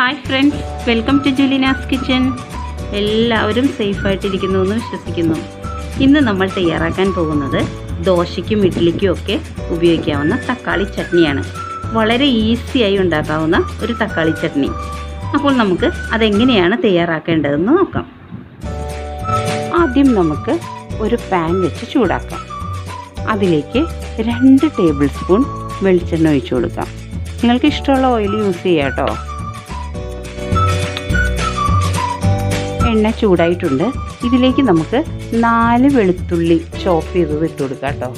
Hi friends, welcome to Julina's kitchen. എല്ലാവരും സേഫായിട്ടിരിക്കുന്നു എന്ന് വിശ്വസിക്കുന്നു. ഇന്ന് നമ്മൾ തയ്യാറാക്കാൻ പോകുന്നത് ദോശയ്ക്കും ഇഡ്ഡലിക്കും ഒക്കെ ഉപയോഗിക്കാവുന്ന തക്കാളി ചട്നിയാണ്. വളരെ ഈസിയായി ഉണ്ടാക്കാവുന്ന ഒരു തക്കാളി ചട്നി. അപ്പോൾ നമുക്ക് അതെങ്ങനെയാണ് തയ്യാറാക്കേണ്ടതെന്ന് നോക്കാം. ആദ്യം നമുക്ക് ഒരു പാൻ വെച്ച് ചൂടാക്കാം. അതിലേക്ക് 2 ടേബിൾ സ്പൂൺ വെളിച്ചെണ്ണ ഒഴിച്ചു കൊടുക്കാം. നിങ്ങൾക്ക് ഇഷ്ടമുള്ള ഓയിൽ യൂസ് ചെയ്യാം കേട്ടോ. എണ്ണ ചൂടായിട്ടുണ്ട്. ഇതിലേക്ക് നമുക്ക് 4 വെളുത്തുള്ളി ചോപ്പ് ചെയ്തത് ഇട്ട് കൊടുക്കാം കേട്ടോ.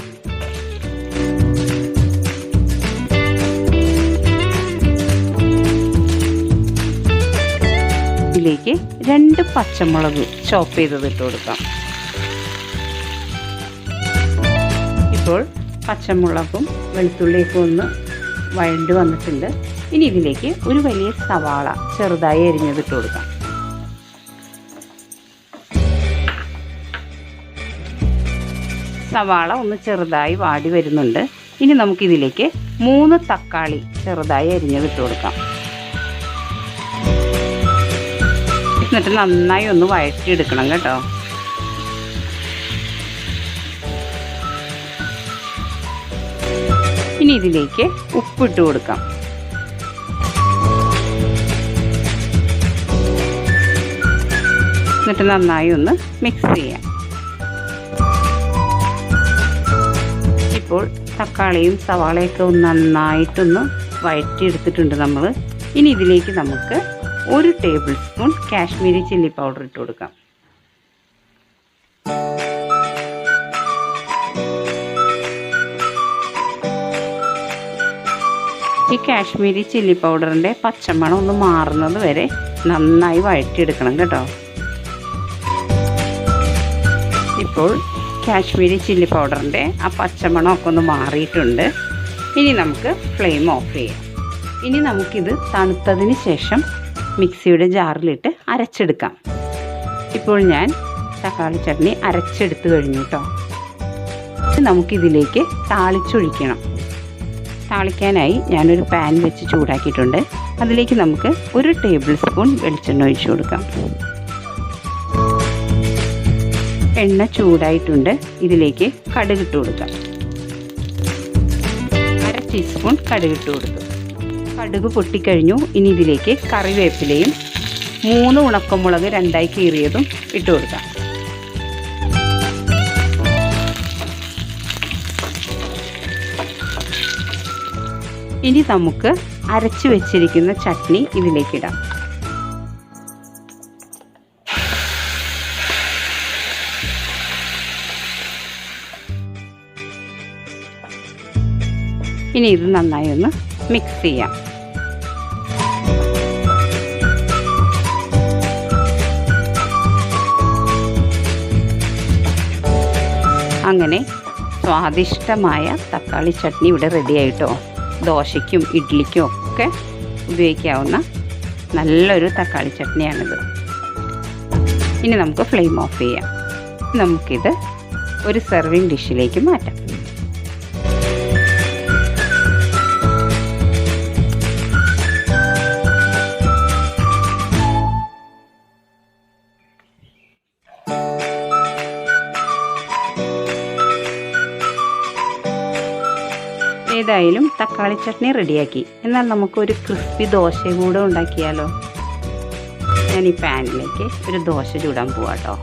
ഇതിലേക്ക് 2 പച്ചമുളക് ചോപ്പ് ചെയ്തത് ഇട്ട് കൊടുക്കാം. ഇപ്പോൾ പച്ചമുളകും വെളുത്തുള്ളിയൊക്കെ ഒന്ന് വഴണ്ട് വന്നിട്ടുണ്ട്. ഇനി ഇതിലേക്ക് ഒരു വലിയ സവാള ചെറുതായി അരിഞ്ഞതിട്ട് കൊടുക്കാം. സവാള ഒന്ന് ചെറുതായി വാടി വരുന്നുണ്ട്. ഇനി നമുക്കിതിലേക്ക് 3 തക്കാളി ചെറുതായി അരിഞ്ഞതിട്ട് കൊടുക്കാം. എന്നിട്ട് നന്നായി ഒന്ന് വഴറ്റിയെടുക്കണം കേട്ടോ. ഇനി ഇതിലേക്ക് ഉപ്പിട്ട് കൊടുക്കാം. എന്നിട്ട് നന്നായി ഒന്ന് മിക്സ് ചെയ്യാം. ഇപ്പോൾ തക്കാളിയും സവാളയൊക്കെ നന്നായിട്ടൊന്ന് വഴറ്റിയെടുത്തിട്ടുണ്ട് നമ്മൾ. ഇനി ഇതിലേക്ക് നമുക്ക് 1 table spoon Kashmiri chilli powder ഇട്ട് കൊടുക്കാം. ഈ കാശ്മീരി ചില്ലി പൗഡറിൻ്റെ പച്ചമണം ഒന്ന് മാറുന്നത് വരെ നന്നായി വഴറ്റിയെടുക്കണം കേട്ടോ. ഇപ്പോൾ കാശ്മീരി ചില്ലി പൗഡറിൻ്റെ ആ പച്ചമണമൊക്കെ ഒന്ന് മാറിയിട്ടുണ്ട്. ഇനി നമുക്ക് ഫ്ലെയിം ഓഫ് ചെയ്യാം. ഇനി നമുക്കിത് തണുത്തതിന് ശേഷം മിക്സിയുടെ ജാറിലിട്ട് അരച്ചെടുക്കാം. ഇപ്പോൾ ഞാൻ തക്കാളി ചട്നി അരച്ചെടുത്ത് കഴിഞ്ഞു കേട്ടോ. നമുക്കിതിലേക്ക് താളിച്ചൊഴിക്കണം. താളിക്കാനായി ഞാനൊരു പാൻ വെച്ച് ചൂടാക്കിയിട്ടുണ്ട്. അതിലേക്ക് നമുക്ക് 1 ടേബിൾ സ്പൂൺ വെളിച്ചെണ്ണ ഒഴിച്ചു കൊടുക്കാം. എണ്ണ ചൂടായിട്ടുണ്ട്. ഇതിലേക്ക് കടുകിട്ട് കൊടുക്കാം. 1/2 ടീസ്പൂൺ കടുകിട്ട് കൊടുത്തു. കടുക് പൊട്ടിക്കഴിഞ്ഞു. ഇനി ഇതിലേക്ക് കറിവേപ്പിലയും 3 ഉണക്കമുളക് 2ആയി കീറിയതും ഇട്ട് കൊടുക്കാം. ഇനി നമുക്ക് അരച്ചു വെച്ചിരിക്കുന്ന ചട്നി ഇതിലേക്കിടാം. ഇനി ഇത് നന്നായി ഒന്ന് മിക്സ് ചെയ്യാം. അങ്ങനെ സ്വാദിഷ്ടമായ തക്കാളി ചട്നി ഇവിടെ റെഡി ആയിട്ടോ. ദോശയ്ക്കും ഇഡ്ഡലിക്കും ഒക്കെ ഉപയോഗിക്കാവുന്ന നല്ലൊരു തക്കാളി ചട്നിയാണിത്. ഇനി നമുക്ക് ഫ്ലെയിം ഓഫ് ചെയ്യാം. നമുക്കിത് ഒരു സെർവിങ് ഡിഷിലേക്ക് മാറ്റാം. ഏതായാലും തക്കാളി ചട്നി റെഡിയാക്കി. എന്നാൽ നമുക്കൊരു ക്രിസ്പി ദോശയും കൂടെ ഉണ്ടാക്കിയാലോ? ഞാൻ ഈ പാനിലേക്ക് ഒരു ദോശ ചൂടാൻ പോവാട്ടോ.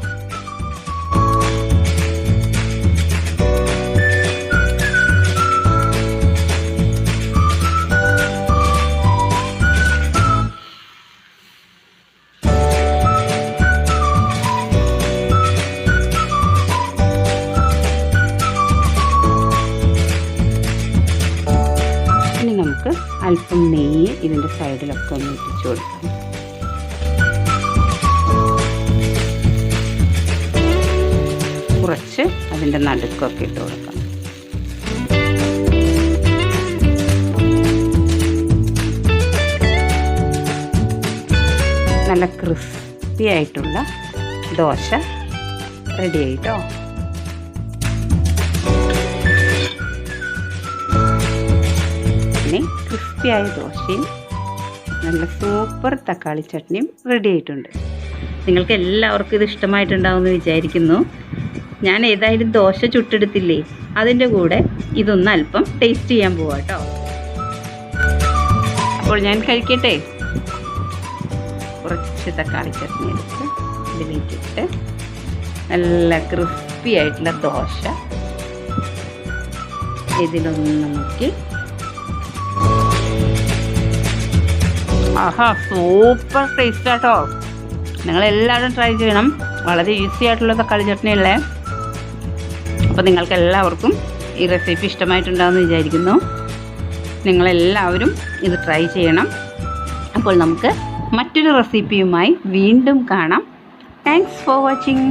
നമുക്ക് അല്പം നെയ്യ് ഇതിൻ്റെ സൈഡിലൊക്കെ ഒന്ന് ഇട്ടിച്ചു കൊടുക്കാം. കുറച്ച് അതിൻ്റെ നടുക്കൊക്കെ ഇട്ട് കൊടുക്കാം. നല്ല ക്രിസ്പി ആയിട്ടുള്ള ദോശ റെഡി ആയിട്ടോ. പിന്നെ ക്രിസ്പിയായ ദോശയും നല്ല സൂപ്പർ തക്കാളി ചട്നിയും റെഡി ആയിട്ടുണ്ട്. നിങ്ങൾക്ക് എല്ലാവർക്കും ഇത് ഇഷ്ടമായിട്ടുണ്ടാവുമെന്ന് വിചാരിക്കുന്നു. ഞാൻ ഏതായാലും ദോശ ചുട്ടെടുത്തില്ലേ, അതിൻ്റെ കൂടെ ഇതൊന്ന് അല്പം ടേസ്റ്റ് ചെയ്യാൻ പോവാം കേട്ടോ. അപ്പോൾ ഞാൻ കഴിക്കട്ടെ. കുറച്ച് തക്കാളി ചട്നി എടുത്ത് ഇതിലേക്കിട്ട് നല്ല ക്രിസ്പി ആയിട്ടുള്ള ദോശ ഇതിലൊന്ന് മുക്കി. ആഹാ, സൂപ്പർ ടേസ്റ്റ് ആട്ടോ. നിങ്ങളെല്ലാവരും ട്രൈ ചെയ്യണം. വളരെ ഈസി ആയിട്ടുള്ള തക്കാളി ചട്നി അല്ലേ. അപ്പോൾ നിങ്ങൾക്ക് എല്ലാവർക്കും ഈ റെസിപ്പി ഇഷ്ടമായിട്ടുണ്ടാകുമെന്ന് വിചാരിക്കുന്നു. നിങ്ങളെല്ലാവരും ഇത് ട്രൈ ചെയ്യണം. അപ്പോൾ നമുക്ക് മറ്റൊരു റെസിപ്പിയുമായി വീണ്ടും കാണാം. Thanks for watching.